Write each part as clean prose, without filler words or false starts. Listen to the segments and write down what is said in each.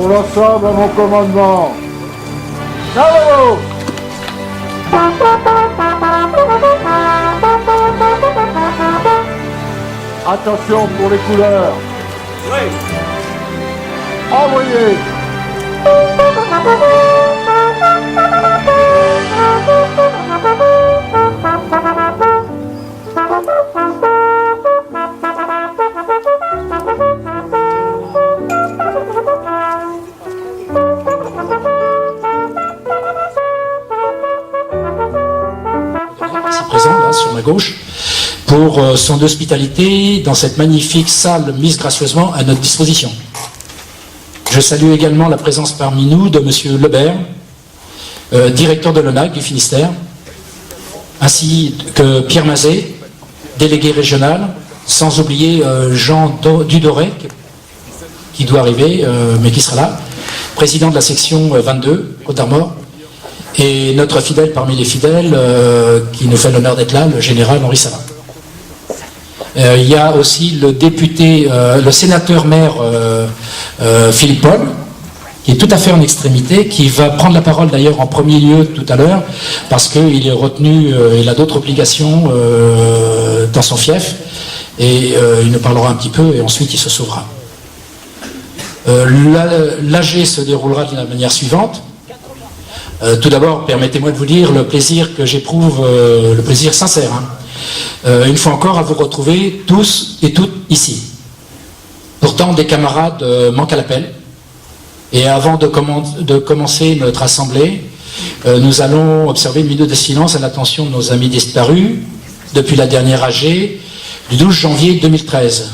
pour l'ensemble à mon commandement. Bravo! Attention pour les couleurs. Oui. Envoyez. Présent là sur ma gauche pour son hospitalité dans cette magnifique salle mise gracieusement à notre disposition. Je salue également la présence parmi nous de monsieur Lebert, directeur de l'ONAC du Finistère, ainsi que Pierre Mazet, délégué régional, sans oublier Jean Dudoret, qui doit arriver, mais qui sera là, président de la section 22, Côte d'Armor, et notre fidèle parmi les fidèles, qui nous fait l'honneur d'être là, le général Henri Savin. Il y a aussi le député, le sénateur-maire Philippe Paul, qui est tout à fait en extrémité, qui va prendre la parole d'ailleurs en premier lieu tout à l'heure, parce qu'il est retenu, il a d'autres obligations dans son fief, et il nous parlera un petit peu, et ensuite il se sauvera. L'AG se déroulera de la manière suivante. Tout d'abord, permettez-moi de vous dire le plaisir que j'éprouve, le plaisir sincère, une fois encore, à vous retrouver tous et toutes ici. Pourtant, des camarades manquent à l'appel. Et avant de commencer notre assemblée, nous allons observer une minute de silence à l'attention de nos amis disparus depuis la dernière AG du 12 janvier 2013.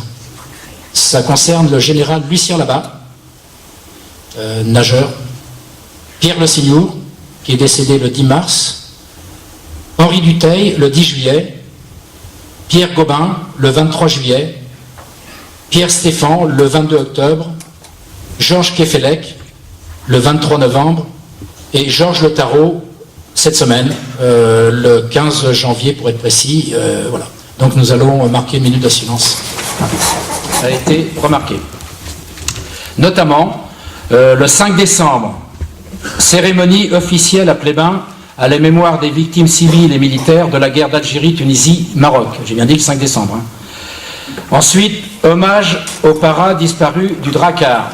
Ça concerne le général Lucien Labat, nageur, Pierre Le Signour, qui est décédé le 10 mars, Henri Dutheil le 10 juillet, Pierre Gobin le 23 juillet, Pierre Stéphan le 22 octobre, Georges Kefelec le 23 novembre et Georges Le Tarot cette semaine, le 15 janvier pour être précis. Voilà. Donc nous allons marquer une minute de silence. Ça a été remarqué. Notamment, le 5 décembre, cérémonie officielle à Plébin à la mémoire des victimes civiles et militaires de la guerre d'Algérie, Tunisie, Maroc. J'ai bien dit le 5 décembre. Ensuite, hommage aux paras disparus du Drakkar,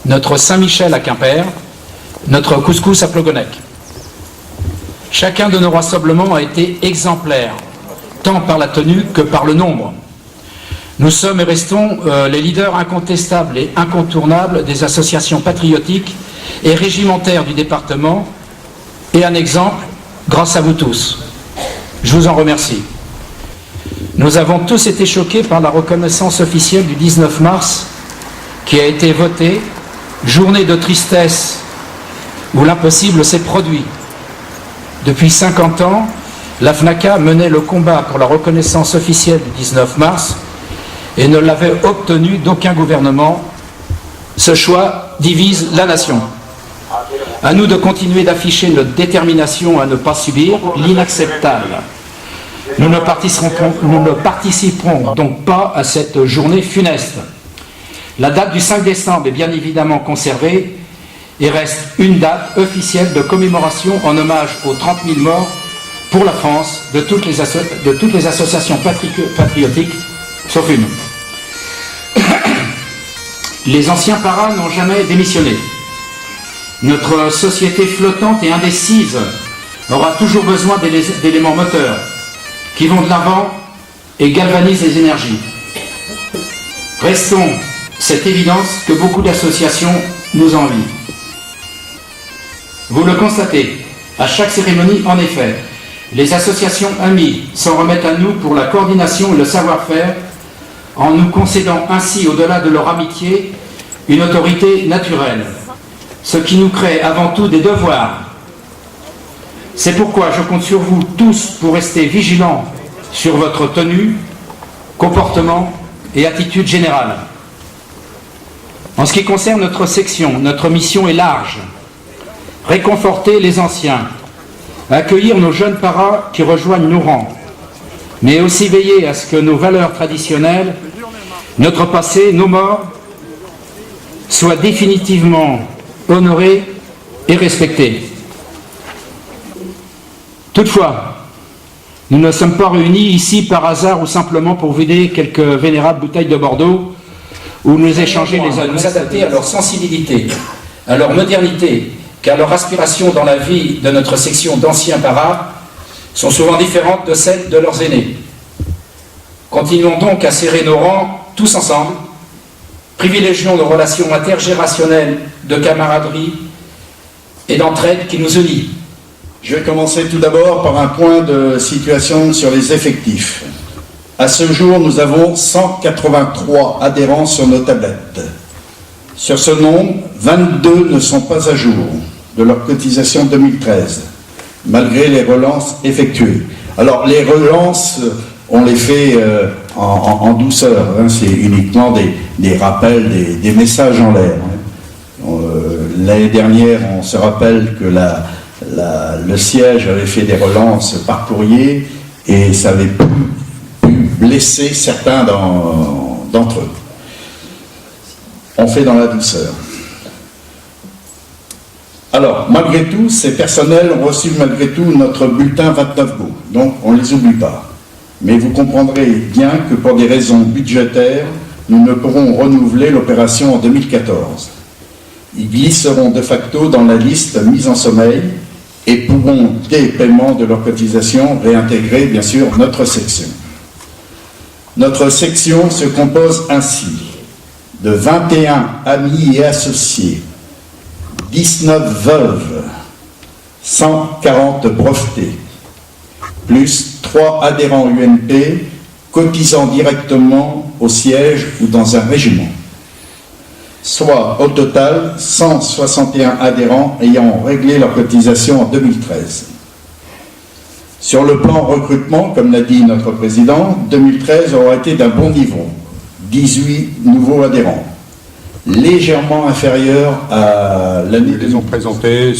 notre Saint-Michel à Quimper, notre couscous à Plogonec. Chacun de nos rassemblements a été exemplaire, tant par la tenue que par le nombre. Nous sommes et restons les leaders incontestables et incontournables des associations patriotiques et régimentaires du département, et un exemple grâce à vous tous. Je vous en remercie. Nous avons tous été choqués par la reconnaissance officielle du 19 mars qui a été votée, journée de tristesse où l'impossible s'est produit. Depuis 50 ans, la FNACA menait le combat pour la reconnaissance officielle du 19 mars et ne l'avait obtenu d'aucun gouvernement. Ce choix divise la nation. À nous de continuer d'afficher notre détermination à ne pas subir l'inacceptable. Nous ne participerons donc pas à cette journée funeste. La date du 5 décembre est bien évidemment conservée et reste une date officielle de commémoration en hommage aux 30 000 morts pour la France de toutes les associations patriotiques, sauf une. Les anciens paras n'ont jamais démissionné. Notre société flottante et indécise aura toujours besoin d'éléments moteurs qui vont de l'avant et galvanisent les énergies. Restons cette évidence que beaucoup d'associations nous envient. Vous le constatez, à chaque cérémonie, en effet, les associations amies s'en remettent à nous pour la coordination et le savoir-faire, en nous concédant ainsi, au-delà de leur amitié, une autorité naturelle, ce qui nous crée avant tout des devoirs. C'est pourquoi je compte sur vous tous pour rester vigilants sur votre tenue, comportement et attitude générale. En ce qui concerne notre section, notre mission est large. Réconforter les anciens, accueillir nos jeunes paras qui rejoignent nos rangs, mais aussi veiller à ce que nos valeurs traditionnelles, notre passé, nos morts, soient définitivement honorés et respectés. Toutefois, nous ne sommes pas réunis ici par hasard ou simplement pour vider quelques vénérables bouteilles de Bordeaux ou nous échanger les nous adapter à leur sensibilité, à leur modernité, car leurs aspirations dans la vie de notre section d'anciens paras sont souvent différentes de celles de leurs aînés. Continuons donc à serrer nos rangs tous ensemble, privilégions nos relations intergénérationnelles de camaraderie et d'entraide qui nous unissent. Je vais commencer tout d'abord par un point de situation sur les effectifs. À ce jour, nous avons 183 adhérents sur nos tablettes. Sur ce nombre, 22 ne sont pas à jour de leur cotisation 2013, malgré les relances effectuées. Alors, les relances, on les fait en douceur, hein, c'est uniquement des rappels, des messages en l'air. L'année dernière, on se rappelle que le siège avait fait des relances par courrier et ça avait pu blesser certains d'entre eux. On fait dans la douceur. Alors, malgré tout, ces personnels ont reçu malgré tout notre bulletin 29 baux, donc on ne les oublie pas. Mais vous comprendrez bien que pour des raisons budgétaires, nous ne pourrons renouveler l'opération en 2014. Ils glisseront de facto dans la liste mise en sommeil et pourront, dès paiement de leur cotisation, réintégrer bien sûr notre section. Notre section se compose ainsi de 21 amis et associés, 19 veuves, 140 brevetés, plus 3 adhérents UNP cotisant directement au siège ou dans un régiment. Soit au total 161 adhérents ayant réglé leur cotisation en 2013. Sur le plan recrutement, comme l'a dit notre président, 2013 aura été d'un bon niveau, 18 nouveaux adhérents, légèrement inférieur à l'année. Ils les ont présentés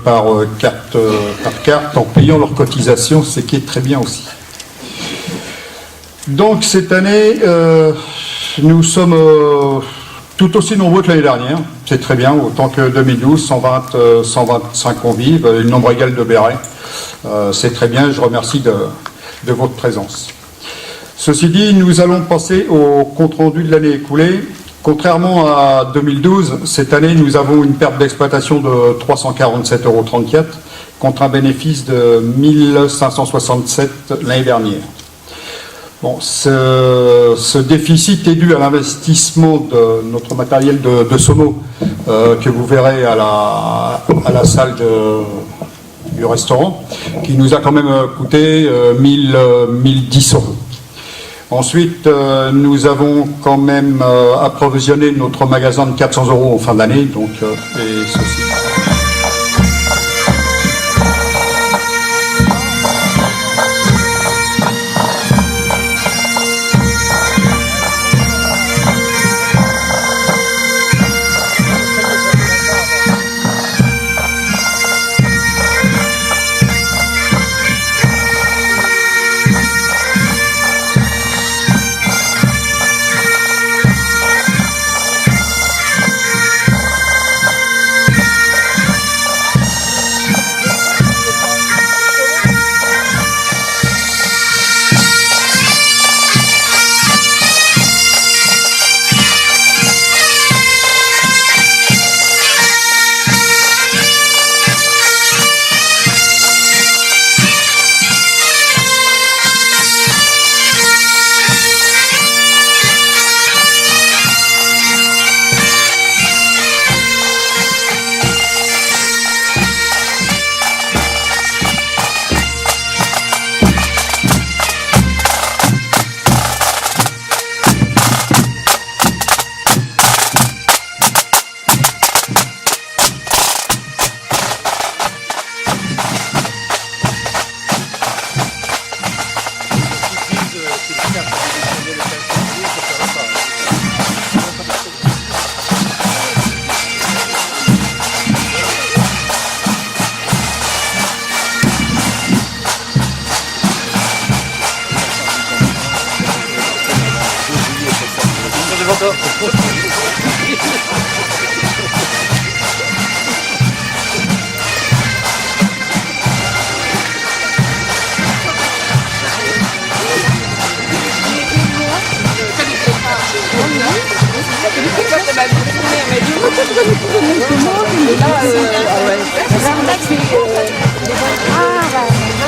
par carte en payant leur cotisation, ce qui est très bien aussi. Donc cette année, nous sommes tout aussi nombreux que l'année dernière, c'est très bien, autant que 2012, 125 convives, le nombre égal de bérets. C'est très bien, je remercie de votre présence. Ceci dit, nous allons passer au compte-rendu de l'année écoulée. Contrairement à 2012, cette année, nous avons une perte d'exploitation de 347,34 € contre un bénéfice de 1567 l'année dernière. Bon, ce déficit est dû à l'investissement de notre matériel de sono que vous verrez à la salle du restaurant, qui nous a quand même coûté 1010 €. Ensuite, nous avons quand même approvisionné notre magasin de 400 € en fin d'année, donc et ceci.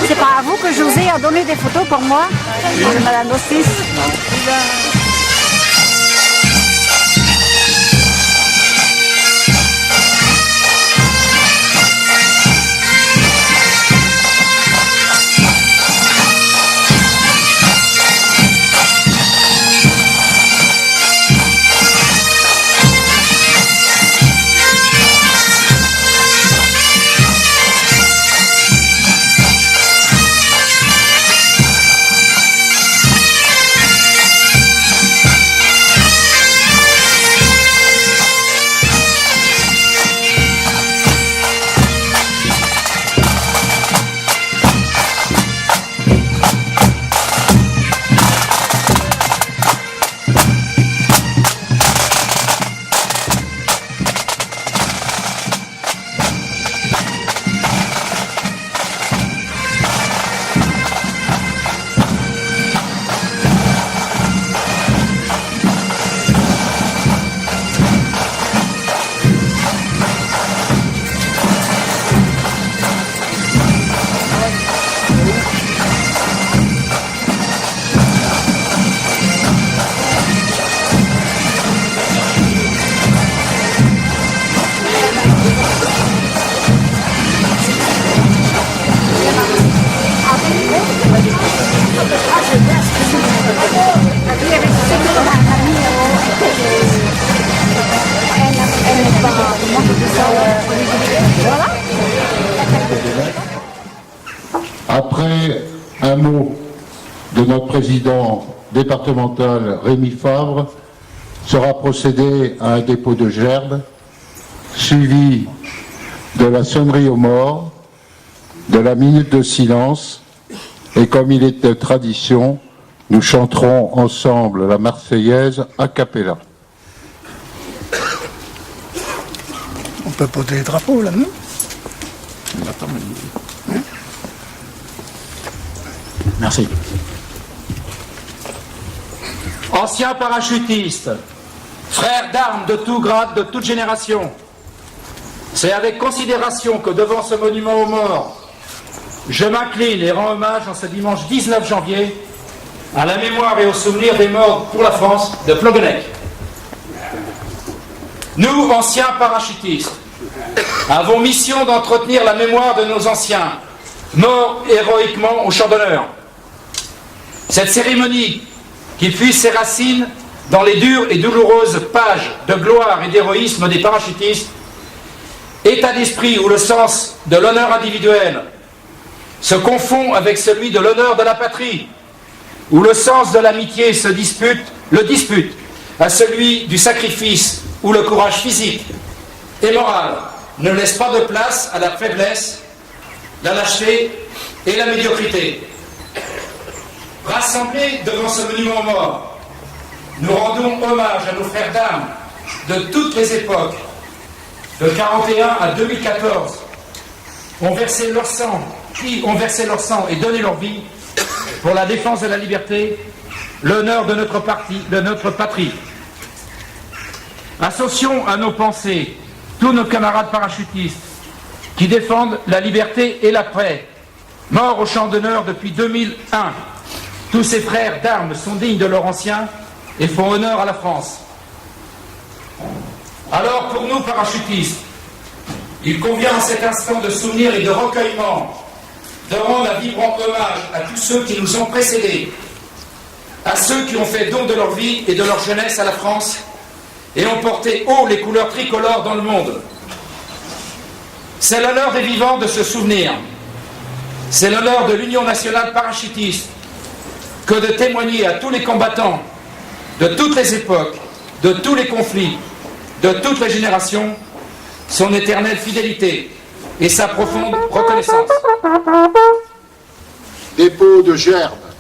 C'est pas à vous que José a donné des photos pour moi, de Madame Hospice. Après un mot de notre président départemental Rémi Favre, sera procédé à un dépôt de gerbes, suivi de la sonnerie aux morts, de la minute de silence, et comme il est de tradition, nous chanterons ensemble la Marseillaise a cappella. On peut poser les drapeaux là, non? Merci. Anciens parachutistes, frères d'armes de tout grade, de toute génération, c'est avec considération que devant ce monument aux morts, je m'incline et rends hommage en ce dimanche 19 janvier à la mémoire et au souvenir des morts pour la France de Ploguenec. Nous, anciens parachutistes, avons mission d'entretenir la mémoire de nos anciens, morts héroïquement au champ d'honneur. Cette cérémonie, qui puise ses racines dans les dures et douloureuses pages de gloire et d'héroïsme des parachutistes, état d'esprit où le sens de l'honneur individuel se confond avec celui de l'honneur de la patrie, où le sens de l'amitié se dispute à celui du sacrifice, où le courage physique et moral ne laisse pas de place à la faiblesse, la lâcheté et la médiocrité. Rassemblés devant ce monument aux morts, nous rendons hommage à nos frères d'armes de toutes les époques, de 1941 à 2014, ont versé leur sang et donné leur vie pour la défense de la liberté, l'honneur de notre patrie. Associons à nos pensées tous nos camarades parachutistes qui défendent la liberté et la paix, morts au champ d'honneur depuis 2001. Tous ces frères d'armes sont dignes de leurs anciens et font honneur à la France. Alors pour nous parachutistes, il convient en cet instant de souvenir et de recueillement de rendre un vibrant hommage à tous ceux qui nous ont précédés, à ceux qui ont fait don de leur vie et de leur jeunesse à la France et ont porté haut les couleurs tricolores dans le monde. C'est l'honneur des vivants de se souvenir. C'est l'honneur de l'Union nationale parachutiste que de témoigner à tous les combattants de toutes les époques, de tous les conflits, de toutes les générations, son éternelle fidélité et sa profonde reconnaissance. Dépôt de gerbes.